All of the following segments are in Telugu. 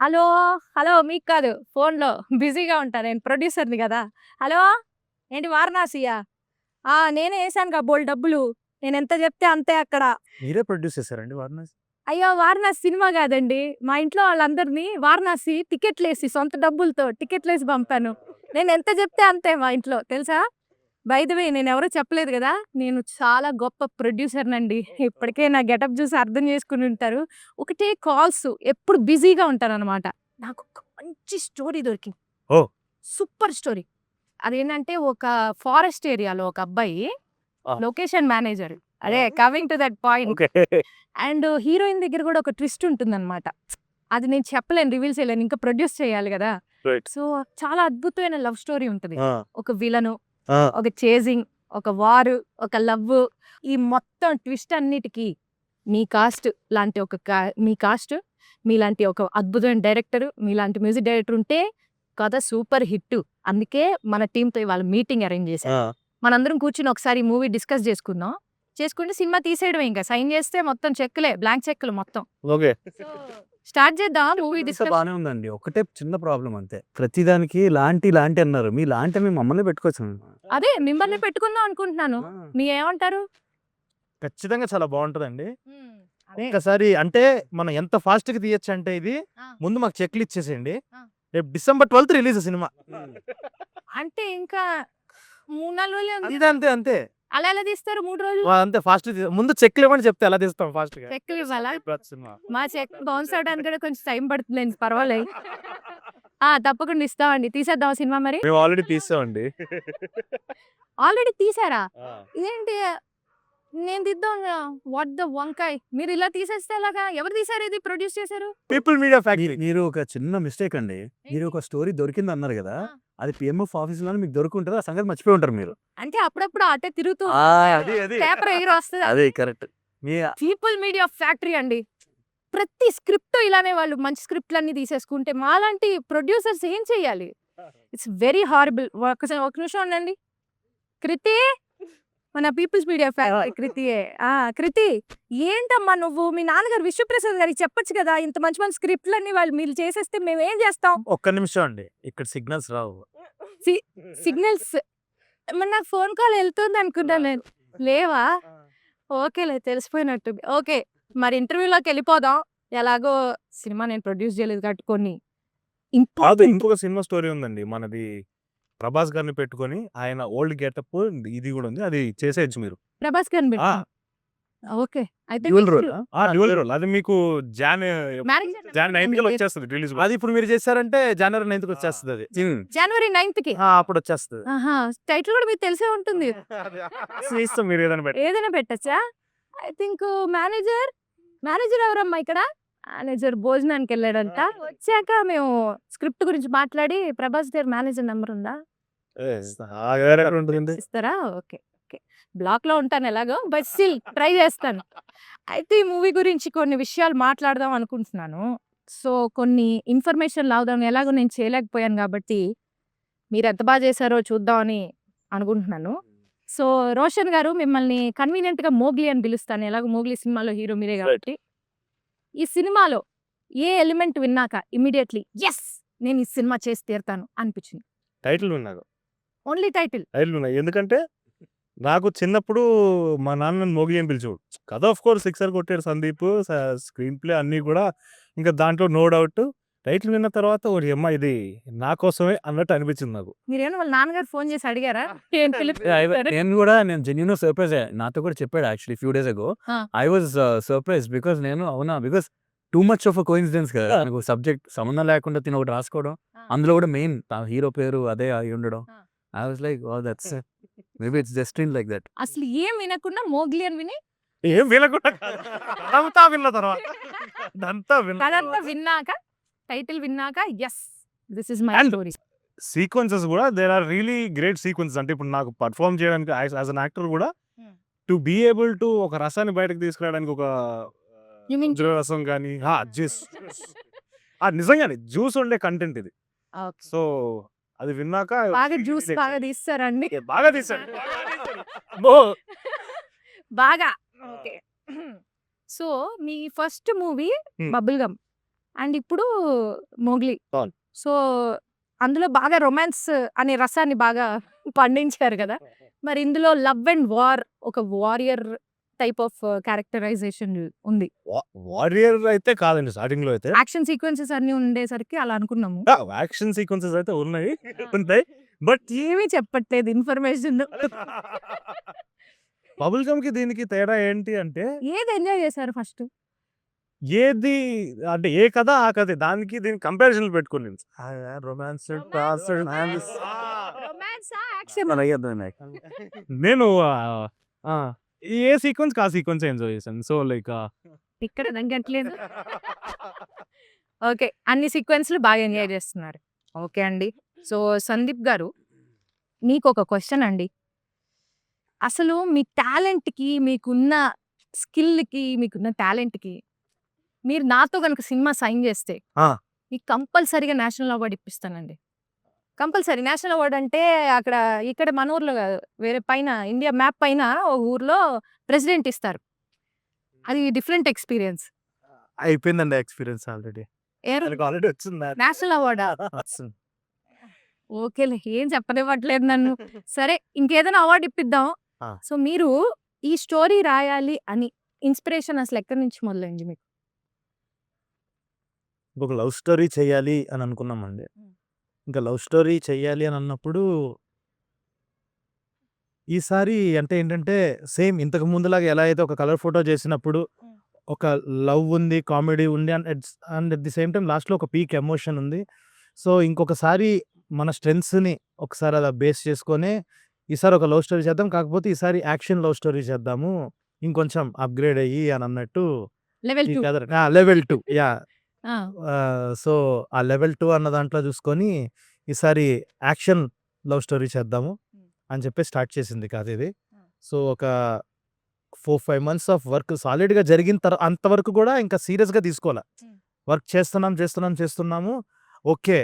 హలో! హలో! మీకు కాదు. ఫోన్‌లో బిజీగా ఉంటా. నేను ప్రొడ్యూసర్‌ని గదా! హలో! ఏంటి వారణాసియా? నేనే ఏశానుగా బోలెడు డబ్బులు. నేనెంత జెప్తే అంతే అక్కడ. మీరే ప్రొడ్యూస్ చేసారండి వారణాసి? అయ్యో! వారణాసి సినిమా గాదండి. మా ఇంట్లో వాళ్ళందరిని వారణాసి టికెట్లేసి సొంత డబ్బులతో టికెట్లేసి పంపాను. నేనెంత జెప్తే అంతే మా ఇంట్లో తెలుసా? బై ద వే నేనెవరో చెప్పలేదు గదా! నేను చాలా గొప్ప ప్రొడ్యూసర్‌నండి. ఇప్పటికే నా గెటప్ జూసి అర్థం జేసుకొనుంటారు. ఒకటే కాల్స్ ఎప్పుడు బిజీగా ఉంటాననమాట. నాకొక మంచి స్టోరీ దొరికింది. ఓహ్! Super story. అదేంటంటే ఒక ఫారెస్ట్ ఏరియాలో ఒక అబ్బాయి ఆ! Location manager. అదే coming to that point. Okay. And heroine దగ్గర గూడా ఒక ట్విస్ట్ ఉంటుందనమాట. అది నేను చెప్పలేను, రివీల్ చేయలేను. ఇంకా ప్రొడ్యూస్ చేయాలి గదా! రైట్. సో, చాలా అద్భుతమైన లవ్ స్టోరీ ఉంటది. ఆ! ఒక విలను, ఆ! ఒక చేజింగ్, ఒక వారు, ఒక లవ్వు, ఈ మొత్తం ట్విస్ట్ అన్నిటికి మీ కాస్ట్ లాంటి మీ కాస్ట్, మీలాంటి ఒక అద్భుతమైన డైరెక్టర్, మీలాంటి మ్యూజిక్ డైరెక్టర్ ఉంటే కథ సూపర్ హిట్టు. అందుకే మన టీమ్‌తో ఇవాళ మీటింగ్ అరేంజ్ చేశా. ఆ! మనందరం కూర్చొని ఒకసారి మూవీ డిస్కస్ చేసుకుందాం. చేసుకుంటే సినిమా తీసేయడమే ఇంక. సైన్ చేస్తే మొత్తం చెక్కులే, బ్లాంక్ చెక్కులు మొత్తం. ఓకే. స్టార్ట్ చేద్దామా మూవీ అంతా డిస్కస్? బానే ఉందండి. ఒకటే చిన్న ప్రాబ్లమ్ అంతే. ప్రతిదానికి లాంటి అన్నారు. మీ లాంటి మేము మమ్మల్ని పెట్టుకోవచ్చు. అదే మిమ్మల్ని పెట్టుకుందాం అనుకుంటున్నాను. ఆ! మీరేమంటారు? ఖచ్చితంగా చాలా బావుంటదండి. అదే. ఒక్కసారి అంటే మనం ఎంత ఫాస్ట్‌గా తీయొచ్చంటే ఇది, ఆ. ముందు మాకు చెక్‌లు ఇచ్చేసేయండి. ఆ. రేపు డిసెంబర్ 12థ్ రిలీజ్ సినిమా. అంటే ఇంకా 3, 4 రోజులే ఉంది. అంతే, అంతే, అంతే. అలా ఎలా తీస్తారు 3 రోజులు? అంతే ఫాస్ట్ ముందు చెక్‌లు ఇవ్వండి చెప్తే ఎలా తీస్తాం ఫాస్ట్‌గా. చెక్కులు ఇవ్వాలా? సినిమా. మా చెక్ బౌన్స్ అవ్వడానికి కూడా కొంచెం టైం పడుతుందిలేండి, పర్వాలేదు. తప్పకుండా ఇస్తామండి. తీసేద్దామా సినిమా మరి? మేము ఆల్రెడీ తీసామండి. ఆల్రెడీ తీసారా? ఆ! ఇదేంటి? నేను తీద్దాంగా. వాట్ ద వంకాయ్! మీరు ఇలా తీసేస్తే ఎలాగా? ఎవరు తీశారు ఇది? ప్రొడ్యూస్ చేశారు? People media factory. మీరు ఒక చిన్న మిస్టేక్ అండి. మీరు ఒక స్టోరీ దొరికిందన్నారు గదా! ఆ. అది పీఎంఎఫ్ ఆఫీస్‌లోనే మీకు దొరుకుంటది. ఆ సంగతి మర్చిపోయి ఉంటారు మీరు. అంటే అప్పుడప్పుడు అటే తిరుగుతూ అది. పేపర్ ఎగిరి వస్తది. అదే కరెక్ట్. మీ పీపుల్ మీడియా ఫ్యాక్టరీ అండి. ప్రతి స్క్రిప్ట్ ఇలానే వాళ్ళు మంచి స్క్రిప్ట్‌లన్నీ తీసేసుకుంటే మాలాంటి ప్రొడ్యూసర్స్ ఏం చేయాలి? It's very horrible. ఒక నిమిషం ఉండండి. కృతి, మన పీపుల్స్ మీడియా కృతియే. కృతి, ఏంటమ్మా నువ్వు? మీ నాన్నగారు విశ్వప్రసాద్ గారికి చెప్పొచ్చు కదా! ఇంత మంచి మంచి స్క్రిప్ట్‌లన్నీ మీరు చేసేస్తే మేమేం చేస్తాం? ఒక్క నిమిషం అండి. ఇక్కడ సిగ్నల్స్ రావు. సిగ్నల్స్ మరి నాకు ఫోన్ కాల్ ఎళ్తుంది అనుకున్నాను నేను. లేవా? ఓకేలే, తెలిసిపోయినట్టుంది. ఓకే. మరి ఇంటర్వ్యూలోకెళ్ళిపోదాం. ఎలాగో సినిమా నేను ప్రొడ్యూస్ చేయలేదు కాబట్టి కొన్ని కాదు, ఇంపార్టెంట్. ఇంకొక సినిమా స్టోరీ ఉందండి. మనది ప్రభాస్ గారిని పెట్టుకొని ఆయన ఓల్డ్ గెటప్ ఇది గూడా ఉంది. అది చేసేయొచ్చు మీరు. ప్రభాస్ గారిని ఆ! పెట్టుకో. ఓకే. అయితే డ్యూయల్ మీరు రోలా? Dual role. అది మీకు జాన్ మేనేజర్ 9థ్‌కి వచ్చేస్తది రిలీజ్. అది ఇప్పుడు మీరు చేశారంటే జనవరి 9థ్‌కి వచ్చేస్తది అది. జనవరి 9థ్‌కి. అప్పుడు వచ్చేస్తది. టైటిల్ కూడా మీకు తెలిసే ఉంటుంది. ఇస్తాం మీరు ఏదైనా పెట్టి. ఏదైనా పెట్టొచ్చా? ఐ థింక్ మేనేజర్, మేనేజర్ ఎవరమ్మా ఇక్కడ? మేనేజర్ భోజనానికెళ్ళాడంట. వచ్చాక మేము స్క్రిప్ట్ గురించి మాట్లాడి ప్రభాస్ గారి మేనేజర్ నంబర్ ఉందా? వేరే ఎక్కడ ఉంటదండి? ఇస్తారా? ఓకే. ఓకే. బ్లాక్‌లో ఉంటాను ఎలాగో. బట్ స్టిల్ ట్రై చేస్తాను. అయితే ఈ మూవీ గురించి కొన్ని విషయాలు మాట్లాడదాం అనుకుంటున్నాను. సో, కొన్ని ఇన్ఫర్మేషన్ లాగుదాం. ఎలాగో నేను చేయలేకపోయాను కాబట్టి, మీరెంత చేశారో చూద్దామని అనుకుంటున్నాను. సో, రోషన్ గారు మిమ్మల్ని కన్వీనియంట్‌గా మోగ్లీ అని పిలుస్తాను. ఎలాగో మోగ్లీ సినిమాలో హీరో మీరే కాబట్టి. ఈ సినిమాలో ఏ ఎలిమెంట్ విన్నాక ఇమ్మీడియేట్‌లీ యెస్! నేను ఈ సినిమా చేసి తీరుతాను అనిపించింది? టైటిల్ విన్నాను. Only title. టైటిల్ విన్నా. ఎందుకంటే నాకు చిన్నప్పుడు మా నాన్న నన్ను మోగ్లీ అని పిలిచేవాడు. కథ ఆఫ్ కోర్స్ సిక్సర్ కొట్టాడు సందీప్. స్క్రీన్ ప్లే అన్నీ కూడా ఇంకా దాంట్లో నో డౌట్. టైటిల్ విన్న తర్వాత ఓరియమ్మ ఇది నా కోసమే అన్నట్టు అనిపించింది నాకు. మీరేమైనా వాళ్ళ నాన్నగారు ఫోన్ చేసి అడిగారా? ఏం పిలిపించారు? నేను జెన్యూన్‌గా సర్ప్రైజ్ అయ్యా. నాతో కూడా చెప్పాడు యాక్చువల్లీ ఫ్యూ డేస్ అగో. ఆ. I was surprised because because too much of a coincidence కదా! నాకు సబ్జెక్ట్ సంబంధం లేకుండా తిను ఒకటి రాసుకోవడం. అందులో కూడా మెయిన్ హీరో పేరు అదే అయి ఉండడం. ఆ. I was like oh! That's maybe it's destiny like that. అసలు ఏం వినకుండా మోగ్లీ అని విని ఏం వినకుండా కాదు. అదంతా విన్న తర్వాత. అదంతా విన్న కథంతా తర్వాత. విన్నాక, టైటిల్ విన్నాక yes! This is my And story. Sequences కూడా there are really great sequences. అంటే ఇప్పుడు నాకు పర్ఫార్మ్ చేయడానికి యాజ్ అన్ యాక్టర్ కూడా టు బీ ఏబుల్ టు ఒక రసాన్ని బయటకు తీసుకురావడానికి ఒక You mean వజ్ర రసం కానీ జ్యూస్ నిజంగానే జ్యూస్ ఉండే కంటెంట్ ఇది. ఓకే. సో అది విన్నాక బాగా జ్యూస్ బాగా తీస్తారండి. బాగా తీసాడు. అబ్బో! బాగా. ఓకే. సో, మీ first movie Hmm. Bubble gum. And ఇప్పుడు 'మోగ్లీ'. అవును. సో, అందులో బాగా రొమాన్స్ అనే రసాన్ని బాగా పండించారు గదా! మరి ఇందులో లవ్ అండ్ వార్ ఒక వారియర్ టైప్ ఆఫ్ క్యారెక్టరైజేషన్ ఉంది. వారియర్ అయితే కాదండి స్టార్టింగ్‌లో అయితే. యాక్షన్ సీక్వెన్సెస్ అన్నీ ఉండేసరికి అలా అనుకున్నాము. యాక్షన్ సీక్వెన్సెస్ అయితే ఉంటాయి. బట్ ఏమీ చెప్పట్లేదు ఇన్ఫర్మేషన్. బబుల్ గమ్‌కి దీనికి తేడా ఏంటి అంటే ఏది ఎంజాయ్ చేశారు ఫస్ట్? ఏది అంటే ఏ కథ ఆ కథే. దానికి దీనికి కంపారిజన్‌లు పెట్టుకోను. రొమాన్స్, డాన్స్ రొమాన్సా? యాక్షన్? నేను ఆ! ఏ సీక్వెన్స్‌కి ఆ సీక్వెన్స్ ఎంజాయ్ చేశాను. సో లైక్ ఇక్కడ తగ్గట్లేదు. ఓకే. అన్ని సీక్వెన్స్‌లు బాగా ఎంజాయ్ చేస్తున్నారు. ఓకే అండి. సో, సందీప్ గారు మీకొక క్వెషన్ అండి. అసలు మీ టాలెంట్‌కి, మీకున్న స్కిల్‌కి, మీకున్న టాలెంట్‌కి మీరు నాతో గనుక సినిమా సైన్ చేస్తే ఆ! మీకు కంపల్సరీగా నేషనల్ అవార్డ్ ఇప్పిస్తానండి. కంపల్సరీ. నేషనల్ అవార్డ్ అంటే అక్కడ ఇక్కడ మన ఊర్లో గాదు. వేరే పైన ఇండియా మ్యాప్ పైన ఒక ఊర్లో ప్రెసిడెంట్ ఇస్తారు. అది డిఫరెంట్ ఎక్స్‌పీరియన్స్. అయిపోయిందండి ఎక్స్‌పీరియన్స్ ఆల్రెడీ. ఏరు మనకు ఆల్రెడీ వచ్చింది. నేషనల్ అవార్డా? వస్తుంది. ఓకేలే. ఏం చెప్పనివ్వట్లేదు నన్ను. సరే ఇంకేదైనా అవార్డ్ ఇప్పిద్దాం. ఆ! సో, మీరు ఈ స్టోరీ రాయాలి అని ఇన్‌స్పిరేషన్ అసలు ఎక్కడి నుంచి మొదలైంది మీకు? ఒక లవ్ స్టోరీ చేయాలి అని అనుకున్నామండి. హ్మ్. ఇంకా లవ్ స్టోరీ చేయాలి అని అన్నప్పుడు ఈసారి అంటే ఏంటంటే సేమ్ ఇంతకు ముందులాగా ఎలా అయితే ఒక కలర్ ఫోటో చేసినప్పుడు హ్మ్. ఒక లవ్ ఉంది, కామెడీ ఉంది and at the same time లాస్ట్‌లో ఒక పీక్ ఎమోషన్ ఉంది. సో, ఇంకొకసారి మన స్ట్రెంగ్త్స్‌ని ఒకసారి అలా బేస్ చేసుకొని ఈసారి ఒక లవ్ స్టోరీ చేద్దాం. కాకపోతే ఈసారి యాక్షన్ లవ్ స్టోరీ చేద్దాము. ఇంకొంచెం అప్‌గ్రేడ్ అయ్యి అని అన్నట్టు లెవెల్ ఈ 2. కథ లెవెల్ 2 యాహ్! ఆ! సో, ఆ లెవెల్ 2 అన్న దాంట్లో చూసుకొని ఈసారి యాక్షన్ లవ్ స్టోరీ చేద్దాము హ్మ్. అని చెప్పి స్టార్ట్ చేసింది కథ ఇది. ఆ! సో, ఒక 4, 5 మంత్స్ ఆఫ్ వర్క్ సాలిడ్‌గా జరిగిన అంతవరకు కూడా ఇంకా సీరియస్‌గా తీసుకోలా. హ్మ్. వర్క్ చేస్తున్నాము. ఓకే.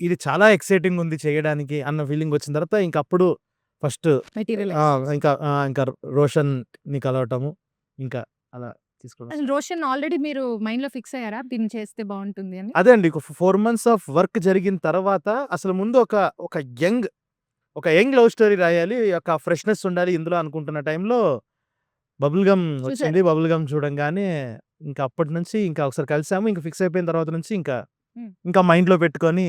ఇది చాలా ఎక్సైటింగ్ ఉంది చేయడానికి అన్న ఫీలింగ్ వచ్చిన తర్వాత ఇంక అప్పుడు ఫస్ట్ మెటీరియలైజ్. ఇంకా రోషన్‌ని కలవటము. ఇంకా అలా తీసుకోవడం. అసలు 'రోషన్' ఆల్రెడీ మీరు మైండ్‌లో ఫిక్స్ అయ్యారా? దీన్ని చేస్తే బావుంటుంది అని? అదే అండి. ఒక 4 మంత్స్ ఆఫ్ వర్క్ జరిగిన తర్వాత అసలు ముందు ఒక యంగ్ యంగ్ లవ్ స్టోరీ రాయాలి. ఒక ఫ్రెష్‌నెస్ ఉండాలి ఇందులో అనుకుంటున్న టైంలో బబుల్ గమ్ చూసారు. వచ్చింది. బబుల్ గమ్ చూడంగానే ఇంకా అప్పటి నుంచి ఇంకా ఒకసారి కలిసాము. ఇంక ఫిక్స్ అయిపోయిన తర్వాత నుంచి హ్మ్. ఇంకా మైండ్‌లో పెట్టుకొని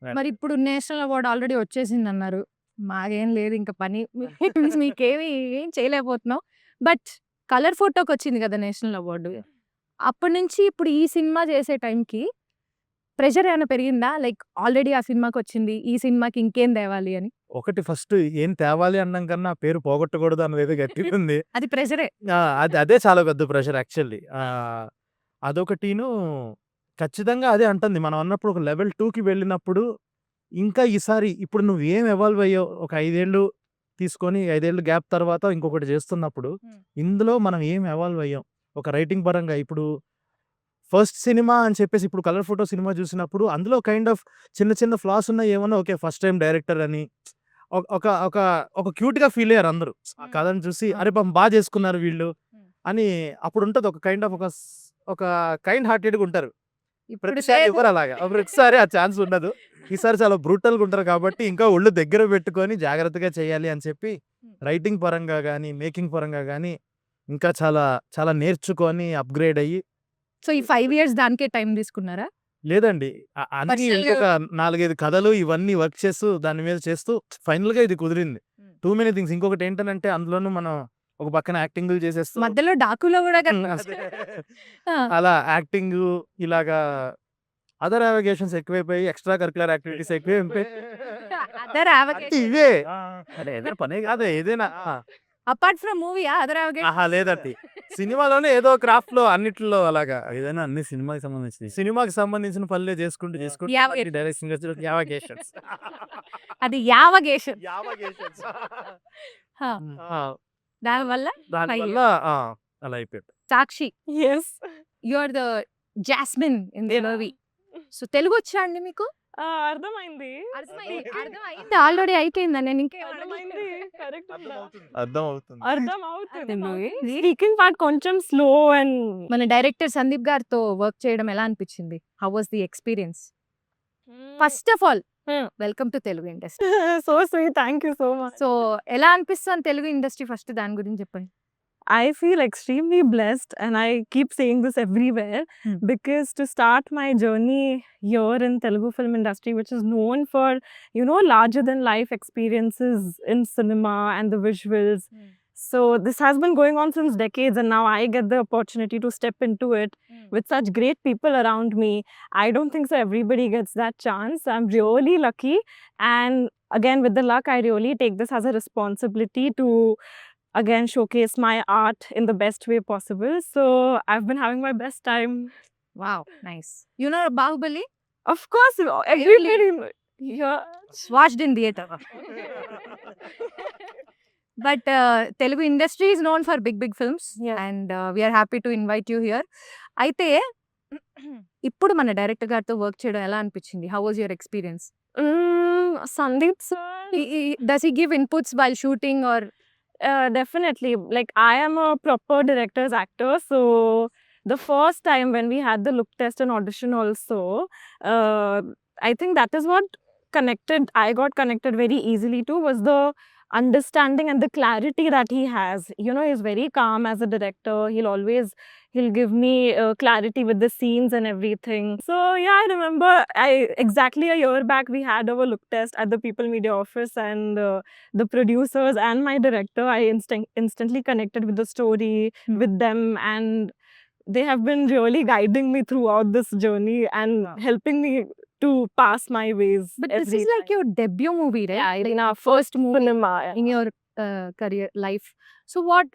మరి ఇప్పుడు నేషనల్ అవార్డ్ ఆల్రెడీ వచ్చేసిందన్నారు. మాకేం లేదు ఇంక పని. మీకేమి ఏం చేయలేకపోతున్నాం. బట్ కలర్ ఫోటోకొచ్చింది కదా! National award. అప్పటి నుంచి ఇప్పుడు ఈ సినిమా చేసే టైంకి ప్రెషర్ ఏమైనా పెరిగిందా? లైక్ ఆల్రెడీ ఆ సినిమాకొచ్చింది. ఈ సినిమాకి ఇంకేం తేవాలి అని. ఒకటి ఫస్ట్ ఏం తేవాలి అనడం కన్నా ఆ పేరు పోగొట్టకూడదు అన్నదేదో గట్టిగుంది. అది ప్రెషరే. అదే చాలా పెద్ద ప్రెషర్ యాక్చువల్లీ. అదొకటీను ఖచ్చితంగా అదే అంటుంది. మనం అన్నప్పుడు ఒక లెవెల్ 2కి వెళ్ళినప్పుడు ఇంకా ఈసారి ఇప్పుడు నువ్వు ఏం ఎవాల్వ్ అయ్యావు ఒక 5 ఏళ్ళు తీసుకొని 5 ఏళ్ళు గ్యాప్ తర్వాత ఇంకొకటి చేస్తున్నప్పుడు హ్మ్. ఇందులో మనం ఏం ఎవాల్వ్ అయ్యాం. ఒక రైటింగ్ పరంగా ఇప్పుడు ఫస్ట్ సినిమా అని చెప్పేసి ఇప్పుడు 'కలర్ ఫోటో' సినిమా చూసినప్పుడు అందులో కైండ్ ఆఫ్ చిన్న చిన్న ఫ్లాస్ ఉన్నాయి ఏమన్నా ఓకే. ఫస్ట్ టైమ్ డైరెక్టర్ అని ఒక ఒక ఒక ఒక క్యూట్‌గా ఫీల్ అయ్యారు అందరూ. ఆ హ్మ్. కథను చూసి ఆ! అరే పాపం చేసుకున్నారు వీళ్ళు హ్మ్. అని అప్పుడుంటది. ఒక కైండ్ ఆఫ్ ఒక కైండ్ హార్టెడ్‌గా ఉంటారు. ఇప్పుడు ప్రతిసారి లేదు. ఇవ్వరు అలాగా. ప్రతిసారి ఆ ఛాన్స్ ఉండదు. ఈసారి చాలా బ్రూటల్‌గా ఉంటారు కాబట్టి ఇంకా ఒళ్ళు దగ్గర పెట్టుకొని జాగ్రత్తగా చేయాలి అని చెప్పి హ్మ్. రైటింగ్ పరంగా గాని, మేకింగ్ పరంగా గాని ఇంకా చాలా చాలా నేర్చుకొని అప్‌గ్రేడ్ అయ్యి సో, ఈ 5 ఇయర్స్ దానికే టైం తీసుకున్నారా? లేదండి. అన్నీ పర్సనల్‌గా ఇంకొక 4, 5 కథలు ఇవన్నీ వర్క్ చేస్తూ దాని మీద చేస్తూ ఫైనల్‌గా ఇది కుదిరింది. హ్మ్. టూ మెనీ థింగ్స్ ఇంకొకటేంటనంటే అందులోనూ మనం ఒక పక్కన యాక్టింగులు చేసేస్తూ మధ్యలో 'డాకులో' గూడా అదే. కనిపించారు. ఆ! అలా యాక్టింగు ఇలాగా అదర్ అవగేషన్స్ ఎక్కువైపోయి ఎక్స్‌ట్రా కరిక్యులర్ యాక్టివిటీస్ ఎక్కువైపోయి అదర్ అంటే అవగేషన్. ఇవే. అరే ఏదైనా పనే కాదు ఏదైనా. అపార్ట్ ఫ్రమ్ మూవీయా అదర్ అవగేషన్? ఆహా! లేదండి. సినిమాలోనే ఏదో క్రాఫ్ట్‌లో అన్నిట్లో అలాగా. ఏదైనా అన్ని సినిమాకి సంబంధించినయి. సినిమాకి సంబంధించిన పనులే చేసుకుంటూ యావగేషన్. డైరెక్షన్ యావగేషన్స్. అది యావగేషన్. యావగేషన్స్. ఆ! ఆ! దానివల్ల 5 దానివల్ల ఇయర్స్. ఆ! అలా అయిపోయింది. Sakshi. Yes. You are the jasmine in the movie. So, తెలుగొచ్చా అండి మీకు? అర్థమైంది. అర్థమైంది ఆల్రెడీ అయిపోయిందని నేను ఇంకేం అర్థమైంది. కరెక్ట్. అర్థం అవుతుంది. అర్థం అవుతుంది మూవీ. స్పీకింగ్ పార్ట్ కొంచెం స్లో అండ్ మన డైరెక్టర్ సందీప్ గారితో వర్క్ చేయడం ఎలా అనిపించింది? How was the experience? First of all welcome to Telugu industry. So sweet. Thank you so much. So ఎలా అనిపిస్తుంది తెలుగు ఇండస్ట్రీ? ఫస్ట్ దాని గురించి చెప్పండి. I feel extremely blessed, and I keep saying this everywhere because to start my journey here in Telugu film industry, which is known for, larger than life experiences in cinema and the visuals. So this has been going on since decades, and now I get the opportunity to step into it with such great people around me. I don't think so everybody gets that chance. I'm really lucky, and again, with the luck, I really take this as a responsibility to again showcase my art in the best way possible. So I've been having my best time. Wow, nice. You know Baahubali? Of course, everybody. Yeah. Watched in theatre. But Telugu industry is known for big big films Yeah. And we are happy to invite you here. అయితే ఇప్పుడు మన డైరెక్టర్ గారితో వర్క్ చేయడం ఎలా అనిపించింది? How was your experience? Sandeep sir. Does he give inputs while shooting or? Definitely. Like, I am a proper director's actor, so the first time when we had the look test and audition also, I think that is what I got connected very easily to, was the understanding and the clarity that he has. He's very calm as a director. He'll give me clarity with the scenes and everything. So yeah, I remember exactly a year back we had our look test at the People Media office, and the producers and my director, I instantly connected with the story, with them, and they have been really guiding me throughout this journey and helping me to pass my ways. But this every is like time. your debut movie, right? Yeah, Like in our first movie cinema. in your career life. So what,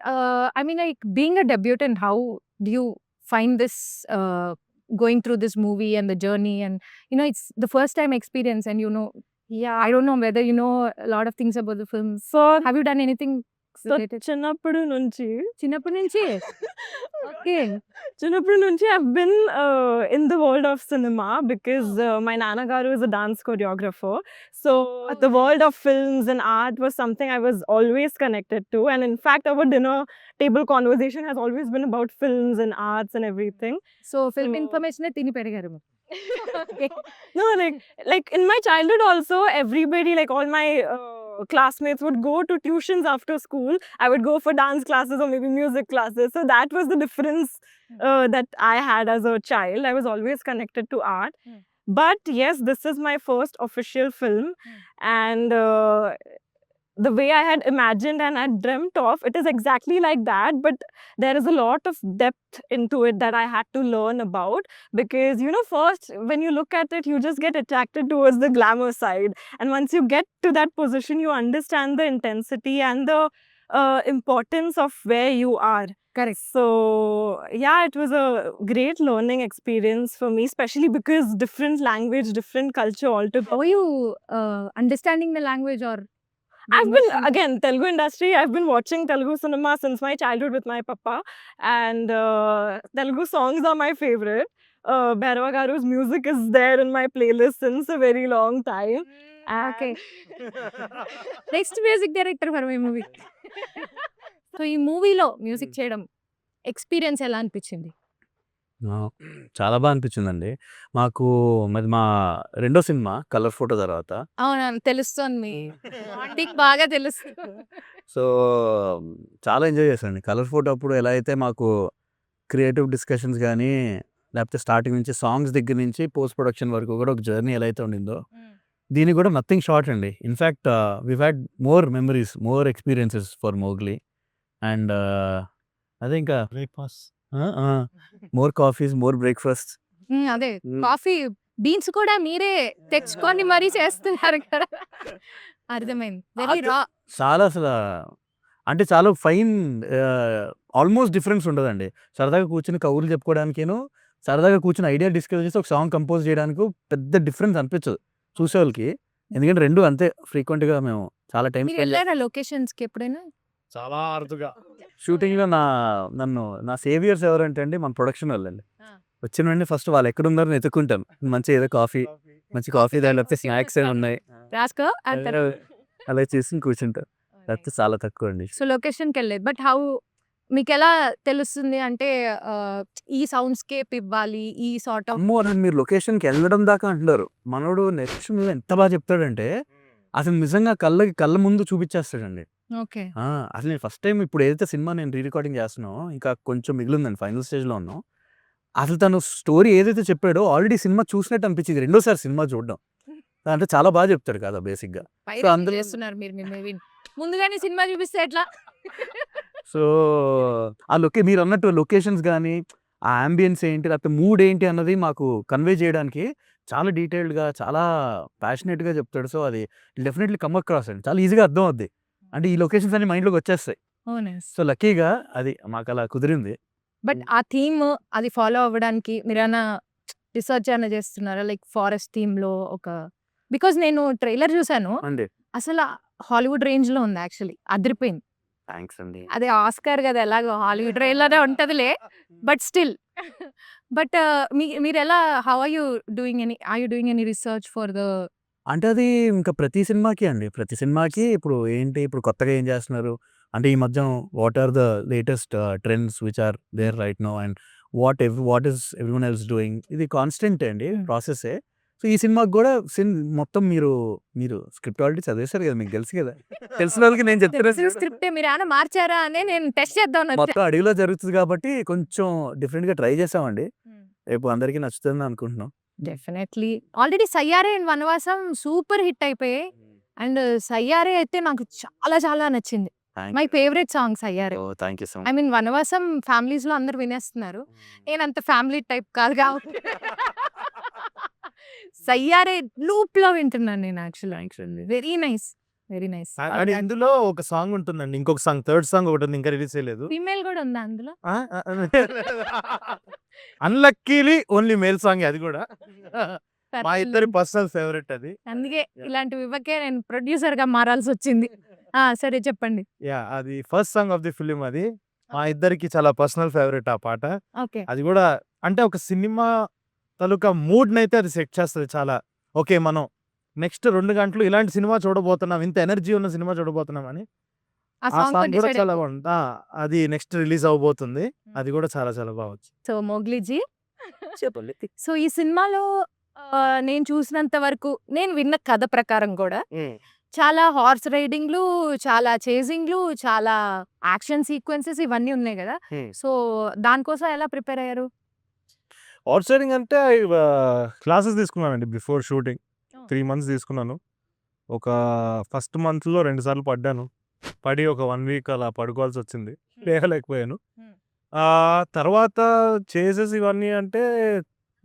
I mean, like being a debutant, how do you find this going through this movie and the journey? And it's the first time experience, and Yeah. I don't know whether you know a lot of things about the film. So, Have you done anything related? చిన్నప్పటి నుంచి చిన్నప్పటి నుంచి okay. I've been in the world of cinema because my Nana Garu is a dance choreographer. So the world of films and art was something I was always connected to. And in fact, our dinner table conversation has always been about films and arts and everything. So film So- information తిని పెరిగారు. No, like in my childhood also, everybody, like all my classmates would go to tuitions after school. I would go for dance classes or maybe music classes. So that was the difference that I had as a child. I was always connected to art. But yes, this is my first official film. And the way I had imagined and had dreamt of, it is exactly like that. But there is a lot of depth into it that I had to learn about. Because, first, when you look at it, you just get attracted towards the glamour side. And once you get to that position, you understand the intensity and the importance of where you are. Correct. So, yeah, it was a great learning experience for me, especially because different language, different culture altogether. How are you understanding the language or? I've been, again, Telugu industry, I've been watching Telugu cinema since my childhood with my papa, and Telugu songs are my favorite. Bhairava Garu's music is there in my playlist since a very long time. Okay. Next music director for my movie. So ఈ మూవీలో మ్యూజిక్ చేయడం ఎక్స్పీరియన్స్ ఎలా అనిపించింది? చాలా బాగా అనిపించిందండి. మాకు మా రెండో సినిమా కలర్ ఫోటో తర్వాత. అవును, తెలుస్తుంది మీ బాండింగ్ బాగా తెలుస్తుంది. సో చాలా ఎంజాయ్ చేశానండి. కలర్ ఫోటో అప్పుడు ఎలా అయితే మాకు క్రియేటివ్ డిస్కషన్స్ కానీ, లేకపోతే స్టార్టింగ్ నుంచి సాంగ్స్ దగ్గర నుంచి పోస్ట్ ప్రొడక్షన్ వరకు కూడా ఒక జర్నీ ఎలా అయితే ఉండిందో, దీనికి కూడా నథింగ్ షార్ట్ అండి. In fact we've had more memories, more experiences for Mowgli. And అదే ఇంకా breakfast more coffees, more breakfast. అదే కాఫీ బీన్స్ కూడా మీరే తెచ్చుకొని మరీ చేస్తున్నారు కదా. అర్థమైంది. వెరీ రా. చాలా అసలు అంటే చాలా ఫైన్, ఆల్మోస్ట్ డిఫరెన్స్ ఉండదండి. సరదాగా కూర్చుని కబుర్లు చెప్పుకోవడానికేను, సరదాగా కూర్చుని ఐడియా డిస్కస్ చేసి ఒక సాంగ్ కంపోజ్ చేయడానికి పెద్ద డిఫరెన్స్ అనిపించదు చూసేవాళ్ళకి. ఎందుకంటే రెండు అంతే ఫ్రీక్వెంట్గా మేము చాలా టైం మీరు వెళ్ళారా లొకేషన్స్ కి ఎప్పుడైనా? చాలా అరుదుగా. షూటింగ్లో నా సేవియర్స్ ఎవరంటే అండి మన ప్రొడక్షన్ వాళ్ళండి. వచ్చిన వెంటనే ఫస్ట్ వాళ్ళు ఎక్కడున్నారని ఎత్తుక్కుంటాను. మంచిగా ఏదో కాఫీ మంచి కాఫీ తాగితే స్నాక్స్ ఏమి ఉన్నాయి రాసుకో అంటారు. అలా చేసి కూర్చుంటారు. లేకపోతే చాలా తక్కువ అండి. సో లొకేషన్కి వెళ్ళలేదు. బట్ హౌ మీకు ఎలా తెలుస్తుంది అంటే ఈ సౌండ్ స్కేప్ ఇవ్వాలి, ఈ సార్ట్ ఆఫ్ అమ్మో అని మీరు లొకేషన్కి వెళ్ళడం దాకా అంటున్నారు. మనోడు నెక్స్ట్ మీద ఎంత బాగా చెప్తాడంటే అసలు నిజంగా కళ్ళ ముందు చూపించేస్తాడండి. ఓకే. అసలు నేను ఫస్ట్ టైం ఇప్పుడు ఏదైతే సినిమా నేను రీ రికార్డింగ్ చేస్తున్నానో ఇంకా కొంచెం మిగిలిందండి, ఫైనల్ స్టేజ్లో ఉన్నాం. అసలు తను స్టోరీ ఏదైతే చెప్పాడో ఆల్రెడీ సినిమా చూసినట్టు అనిపించింది రెండోసారి సినిమా చూడడం. అంటే చాలా బాగా చెప్తాడు కదా బేసిక్గా. సో అందులో చేస్తున్నారు మీరు మీ మూవీని. ముందుగానే సినిమా చూపిస్తే ఎట్లా? సో ఆ మీరు అన్నట్టు లొకేషన్స్ కానీ ఆ అంబియన్స్ ఏంటి లేకపోతే మూడ్ ఏంటి అన్నది మాకు కన్వే చేయడానికి చాలా డీటెయిల్డ్గా చాలా ప్యాషనేట్గా చెప్తాడు. సో అది డెఫినెట్లీ కమ్ అక్రాస్ అండి, చాలా ఈజీగా అర్థం అవుద్ది. అంటే ఈ లొకేషన్స్ అన్ని మైండ్లోకి వచ్చేస్తాయి. సో లక్కీగా అది మాకు అలా కుదిరింది. బట్ ఆ థీమ్ అది ఫాలో అవ్వడానికి మీరైనా రీసెర్చ్ ఏమైనా చేస్తున్నారా? లైక్ ఫారెస్ట్ థీమ్లో ఒక బికాజ్ నేను ట్రైలర్ చూసాను, అండి అసలు హాలీవుడ్ రేంజ్లో ఉంది యాక్చువల్లీ, అదిరిపోయింది. థ్యాంక్స్ అండి. అదే ఆస్కార్ కదా, ఎలాగో హాలీవుడ్ రేంజ్లోనే ఉంటుందిలే. బట్ స్టిల్ బట్ మీరు ఎలా how are you doing any research for the అంటే అది ఇంకా ప్రతి సినిమాకి అండి, ప్రతి సినిమాకి ఇప్పుడు ఏంటి ఇప్పుడు కొత్తగా ఏం చేస్తున్నారు అంటే ఈ మధ్య what are the latest trends which are there right now and what is everyone else doing, ఇది కాన్స్టెంట్ అండి ప్రాసెస్సే. సో ఈ సినిమాకి కూడా మొత్తం మీరు స్క్రిప్ట్ ఆల్రెడీ చదివేశారు కదా, మీకు తెలుసు కదా, తెలిసిన వాళ్ళకి నేను చెప్తున్నాను. స్క్రిప్ట్ మీరు ఏమైనా మార్చారా అని నేను టెస్ట్ చేద్దాం. మొత్తం అడవిలో జరుగుతుంది కాబట్టి కొంచెం డిఫరెంట్గా ట్రై చేసామండి. రేపు అందరికీ నచ్చుతుంది అనుకుంటున్నాం. Definitely already Sayyare and Vanavasam super hit అయిపోయాయి. అండ్ సయ్యారే అయితే నాకు చాలా చాలా నచ్చింది. My favourite song Sayyare. Thank you so I much. Mean Vanavasam families లో అందరు వినేస్తున్నారు, నేను అంత ఫ్యామిలీ టైప్ కాదు కాబట్టి సయ్యారే లూప్ లో వింటున్నాను నేను యాక్చువల్లీ. థ్యాంక్స్ అండి. Very nice, very nice. And ఇందులో ఒక సాంగ్ ఉంటుందండి, ఇంకొక సాంగ్, థర్డ్ సాంగ్ ఒకటి ఉంది, ఇంకా రిలీజ్ చేయలేదు. ఫీమేల్ కూడా ఉందా అందులో? అన్లక్కీలీ ఓన్లీ మేల్ సాంగ్ అది కూడా. మా ఇద్దరి పర్సనల్ ఫేవరెట్ అది. అందుకే ఇలాంటివి ఇవ్వకే నేను ప్రొడ్యూసర్ గా మారాల్సి వచ్చింది. సరే చెప్పండి. యా, అది first song of the film. అది మా ఇద్దరికి చాలా పర్సనల్ ఫేవరెట్ ఆ పాట. ఓకే. అది కూడా అంటే ఒక సినిమా తాలూకా మూడ్ నైతే అది సెట్ చేస్తుంది చాలా. ఓకే, మనం నెక్స్ట్ 2 గంటలు ఇలాంటి సినిమా చూడబోతున్నాం, ఇంత ఎనర్జీ ఉన్న సినిమా చూడబోతున్నాం అని. ఆ ఆ సాంగ్ సాంగ్ కూడా చాలా బాగుంది. అది నెక్స్ట్ రిలీజ్ అవబోతుంది. అది కూడా చాలా చాలా బాగుంది. సో మోగ్లీజీ, చెప్పండి. సో ఈ సినిమాలో నేను చూసినంత వరకు, నేను విన్న కథ ప్రకారం కూడా చాలా హార్స్ రైడింగ్లు, చాలా చేజింగ్లు, చాలా యాక్షన్ సీక్వెన్సెస్ ఇవన్నీ ఉన్నాయి కదా. సో దానికోసం ఎలా ప్రిపేర్ అయ్యారు? హార్స్ రైడింగ్ అంటే క్లాసెస్ తీసుకున్నానండి బిఫోర్ షూటింగ్. 3 months తీసుకున్నాను. ఒక ఫస్ట్ మంత్లో 2 సార్లు పడ్డాను. పడి ఒక 1 week అలా పడుకోవాల్సి వచ్చింది, లేకపోయాను. తర్వాత చేసేసి ఇవన్నీ అంటే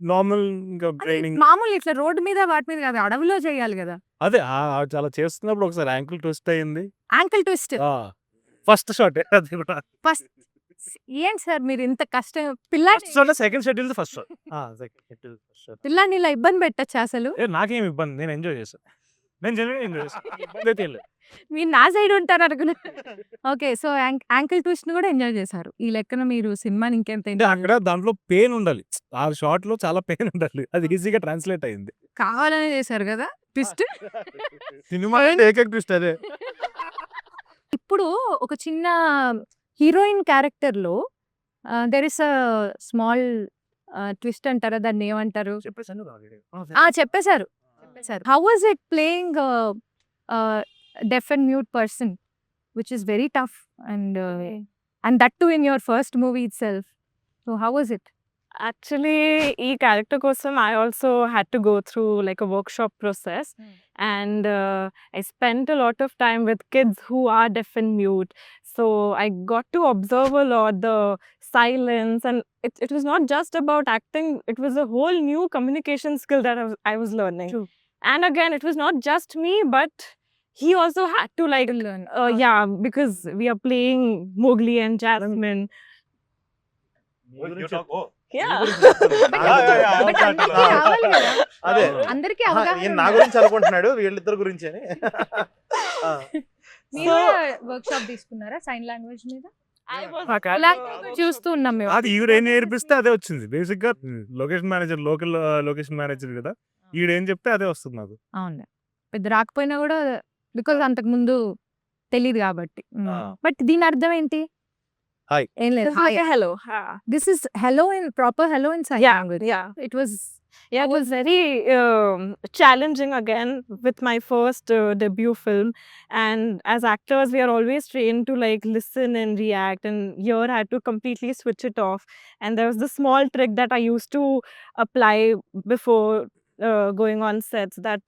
నార్మల్ ఇంకా ట్రైనింగ్. మామూలు ఇట్లా రోడ్డు మీద వాటి మీద కాదు, అడవిలో చేయాలి కదా. అదే చాలా చేస్తున్నప్పుడు ఒకసారి యాంకిల్ ట్విస్ట్ అయ్యింది. యాంకిల్ ట్విస్ట్ ఫస్ట్ షాట్ అది కూడా. ఫస్ట్ ఏంటి సార్ మీరు ఇంత కష్టం? పిల్లాడి సెకండ్ షెడ్యూల్ ఫస్ట్ షాట్. పిల్లాడిని ఇలా ఇబ్బంది పెట్టచ్చు అసలు? నాకేం ఇబ్బంది, నేను ఎంజాయ్ చేశాను. నేను జనరల్గా ఎంజాయ్ చేశాను, ఇబ్బంది అయితే ఏం లేదు. మీరు నా సైడ్ ఉంటారు అనుకున్నా. ఓకే, సో యాంకిల్ ట్విస్ట్ ని కూడా ఎంజాయ్ చేశారు. ఈ లెక్కన మీరు సినిమాని ఇంకెంత అంటే అక్కడ దాంట్లో పెయిన్ ఉండాలి, ఆ షాట్ లో చాలా పెయిన్ ఉండాలి, అది ఈజీగా ట్రాన్స్లేట్ అయింది. కావాలనే చేశారు కదా ట్విస్ట్. సినిమా ఏకైక ట్విస్ట్ అదే. ఇప్పుడు ఒక చిన్న హీరోయిన్ క్యారెక్టర్ లో there is a small twist అంటారా, దాన్ని ఏమంటారు? చెప్పేశారు. How was it playing deaf and mute person, which is very tough, and that too in your first movie itself. So how was it? Actually, ఈ character కోసం I also had to go through like a workshop process, and I spent a lot of time with kids who are deaf and mute. So I got to observe a lot the silence, and it was not just about acting, it was a whole new communication skill that I was learning. True. And again, it was not just me, but he also had to like Learn. yeah, because we are playing Mowgli and Jasmine. Yeah. But అందరికీ రావాలి కదా. అదే అందరికీ ఈయన అవగాహన నా గురించి అనుకుంటున్నాడు, వీళ్ళిద్దరు గురించి అని. మీరు వర్క్ షాప్ తీసుకున్నారా సైన్ లాంగ్వేజ్ మీద? I was ఇలా చూస్తూ ఉన్నాం మేము. అది ఈవిడ ఏం నేర్పిస్తే అదే వచ్చింది. బేసిక్ గా location manager, local location manager కదా, ఈడేం చెప్తే అదే వస్తుంది నాకు. అవునులే. పెద్ద రాకపోయినా గూడా బికాజ్ అంతకుముందు తెలీదు గాబట్టి. ఆ. బట్ దీని అర్థం ఏంటి? హాయ్. ఏం లేదు. It's like a hello. This is hello in proper hello in sign Yeah, language. yeah. It was Yeah, it was very challenging again with my first debut film. And as actors, we are always trained to like listen and react. And here I had to completely switch it off. And there was the small trick that I used to apply before going on sets that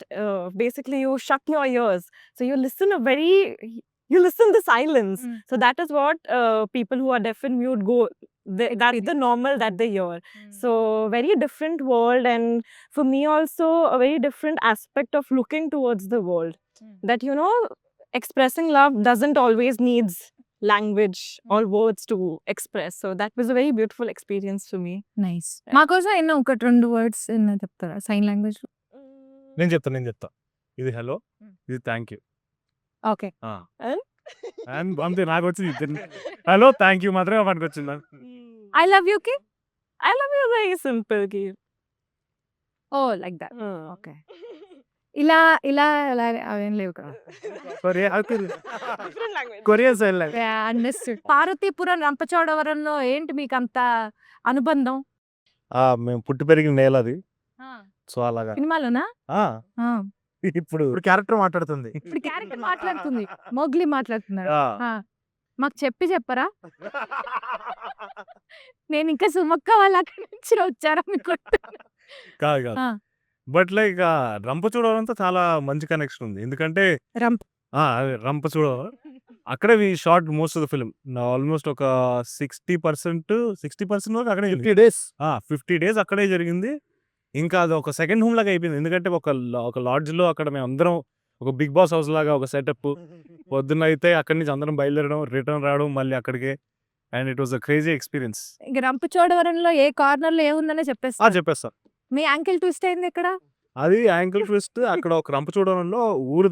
basically you shut your ears. So you listen the silence. So that is what people who are deaf and mute go. That's the normal that they hear. So very different world, and for me also a very different aspect of looking towards the world. That expressing love doesn't always needs language or words to express. So that was a very beautiful experience for me. Nice. మా కోసం ఎన్నో ఒకటి 2 వర్డ్స్ ఎన్నో చెప్తారా సైన్ లాంగ్వేజ్? నేను చెప్తా. ఇది హలో, ఇది థ్యాంక్ యూ. ఓకే. అండ్ అంతే నాకు వచ్చింది. హలో థ్యాంక్ యూ మాత్రమే మనకు వచ్చింది. ఐ లవ్ యూ కి? I love you very simple, Ki. Oh like that. Okay. ఇలా ఇలా అలా అవేం లేవు కదా. Different language. Korean sign language. Understood. Parvathipuram రంపచోడవరంలో ఏంటి మీకు అంత అనుబంధం? మేము పుట్టి పెరిగిన నేల అది. సో అలాగా సినిమాలోనా? ఇప్పుడు క్యారెక్టర్ మాట్లాడుతుంది. ఇప్పుడు క్యారెక్టర్ మాట్లాడుతుంది. మోగ్లీ మాట్లాడుతున్నాడు. ఆ. మాకు చెప్పరా? నేను ఇంకా సుమక్క వాళ్ళ అక్కడి నుంచి వచ్చారా మీకు? కాదు ఆ. బట్ లైక్ రంపచోడవరంతో చాలా మంచి కనెక్షన్ ఉంది. ఎందుకంటే రంప అదే రంపచోడవరం అక్కడే we shot most of the film. Almost ఒక 60% వరకు అక్కడే 50 days. 50 days అక్కడే జరిగింది. ఇంకా అది ఒక సెకండ్ హోమ్ లాగా అయిపోయింది. ఎందుకంటే ఒక లాడ్జ్లో అక్కడ మేము అందరం ఒక బిగ్ బాస్ హౌస్ లాగా ఒక సెటప్. పొద్దున్న అయితే అక్కడి నుంచి అందరం బయలుదేరడం, రిటర్న్ రావడం మళ్ళీ అక్కడికే. And it was a crazy experience. ఇంక రంపచోడవరంలో ఏ కార్నర్ లో ఏముందనే చెప్పేస్తా. చెప్పేస్తా. మీ యాంకిల్ ట్విస్ట్ అయింది ఇక్కడ. అది యాంకిల్ ట్విస్ట్. అక్కడ ఒక రంపచోడవరంలో ఊరు